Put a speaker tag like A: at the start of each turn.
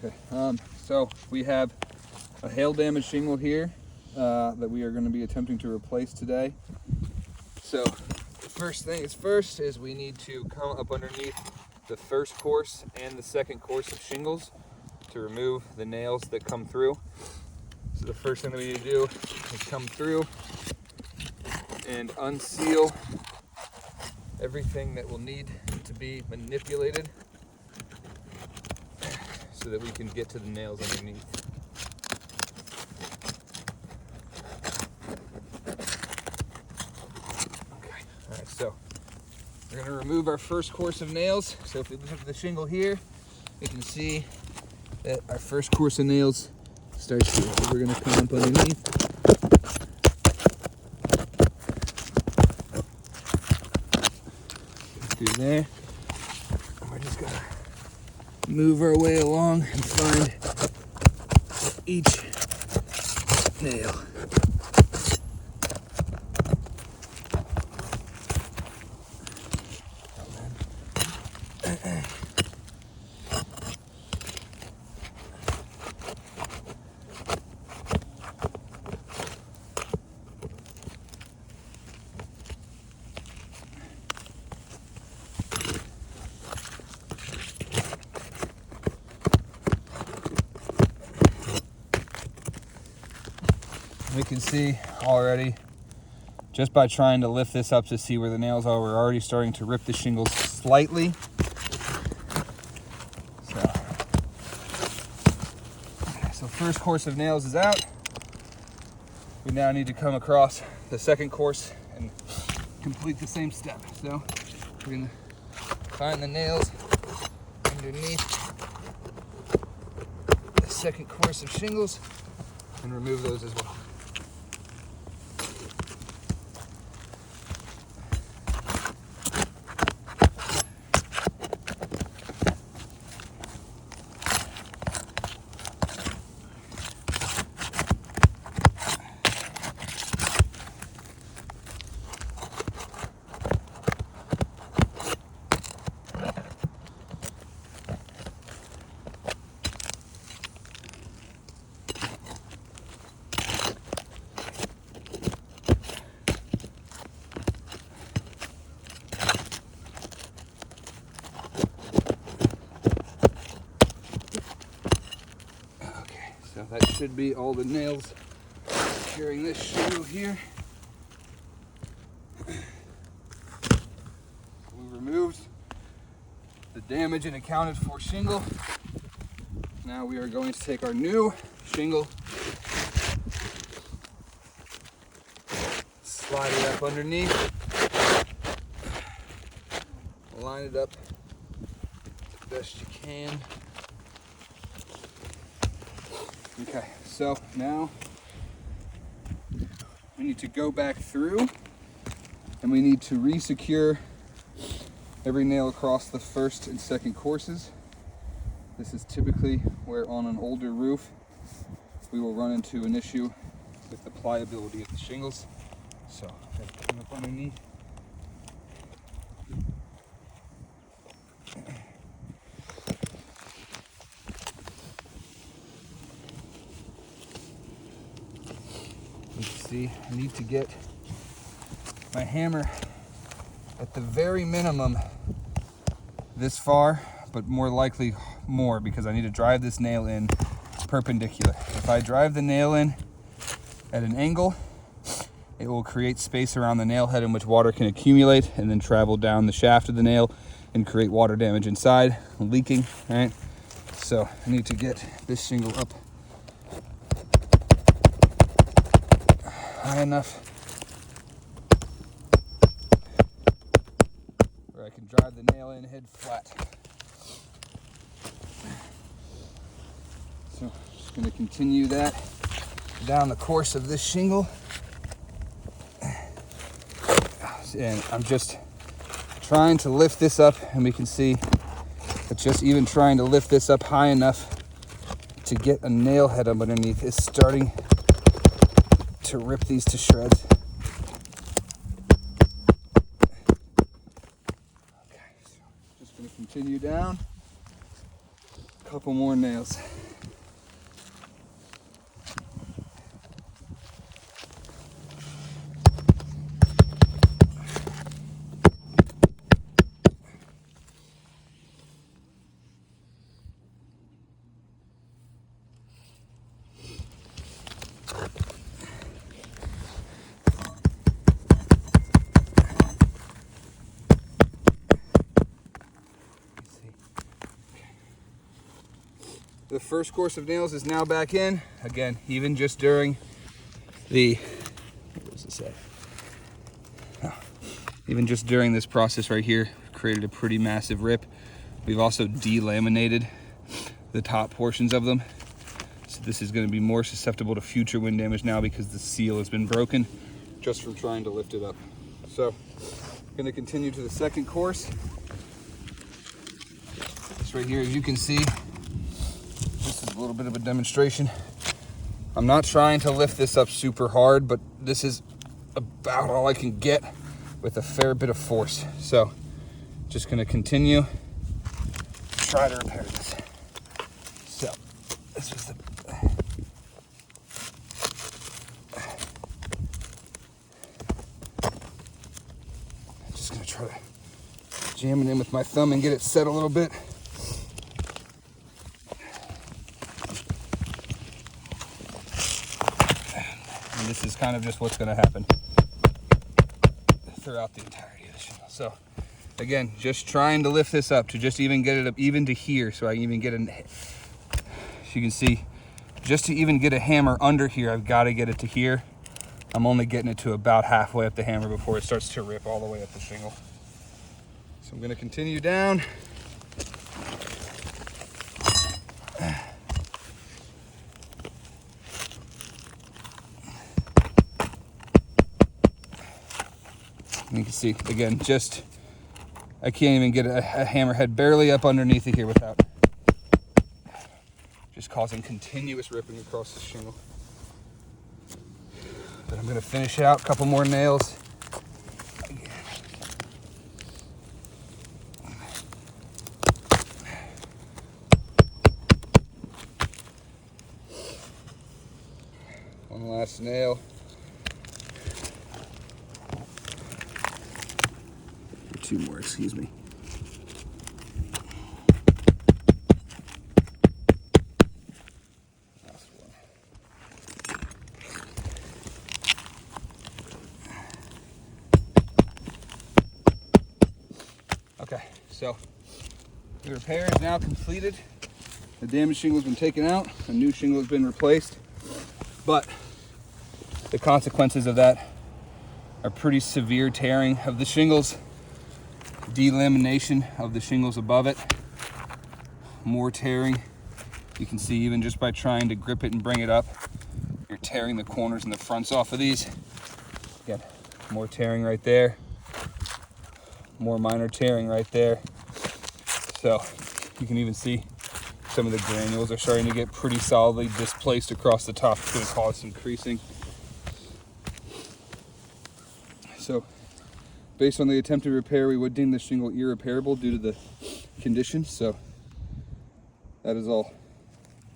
A: Okay, so we have a hail damaged shingle here that we are going to be attempting to replace today. So the first thing is first is we need to come up underneath the first course and the second course of shingles to remove the nails that come through. So the first thing that we need to do is come through and unseal everything that will need to be manipulated so that we can get to the nails underneath. Okay, all right, so we're going to remove our first course of nails. So if we look at the shingle here, you can see that our first course of nails starts here. So we're going to come up underneath. Through there. And we're just going to move our way along and find each nail. We can see already, just by trying to lift this up to see where the nails are, we're already starting to rip the shingles slightly. So first course of nails is out. We now need to come across the second course and complete the same step. So we're gonna find the nails underneath the second course of shingles and remove those as well. So that should be all the nails securing this shingle here. We removed the damaged and accounted for shingle. Now we are going to take our new shingle, slide it up underneath, line it up the best you can. Okay, so now we need to go back through and we need to re-secure every nail across the first and second courses. This is typically where on an older roof we will run into an issue with the pliability of the shingles. So I'm going to come up underneath. See, I need to get my hammer at the very minimum this far, but more likely more, because I need to drive this nail in perpendicular. If I drive the nail in at an angle, it will create space around the nail head in which water can accumulate and then travel down the shaft of the nail and create water damage inside, leaking, right? So I need to get this shingle up high enough where I can drive the nail in head flat. So I'm just going to continue that down the course of this shingle. And I'm just trying to lift this up, and we can see that just even trying to lift this up high enough to get a nail head up underneath is starting to rip these to shreds. Okay, so just going to continue down. couple more nails. The first course of nails is now back in. Again, even just during the, what does it say? Oh, even just during this process right here, created a pretty massive rip. We've also delaminated the top portions of them. So this is going to be more susceptible to future wind damage now because the seal has been broken just from trying to lift it up. So I'm going to continue to the second course. This right here, as you can see, this is a little bit of a demonstration. I'm not trying to lift this up super hard, but this is about all I can get with a fair bit of force. So just gonna continue to try to repair this. So this was the, I'm just gonna try to jam it in with my thumb and get it set a little bit. This is kind of just what's going to happen throughout the entirety of the shingle. So again, just trying to lift this up to just even get it up even to here, so I can even get it, as you can see, just to even get a hammer under here, I've got to get it to here. I'm only getting it to about halfway up the hammer before it starts to rip all the way up the shingle. So I'm going to continue down. You can see, again, just, I can't even get a hammerhead barely up underneath it here without just causing continuous ripping across the shingle. But I'm gonna finish out a couple more nails. One last nail. Two more, excuse me. Last one. Okay, so the repair is now completed. The damaged shingle has been taken out. A new shingle has been replaced. But the consequences of that are pretty severe tearing of the shingles, delamination of the shingles above it, more tearing. You can see even just by trying to grip it and bring it up, you're tearing the corners and the fronts off of these. Again, more tearing right there, more minor tearing right there. So you can even see some of the granules are starting to get pretty solidly displaced across the top. It's going to cause some creasing. So based on the attempted repair, we would deem the shingle irreparable due to the condition. So that is all.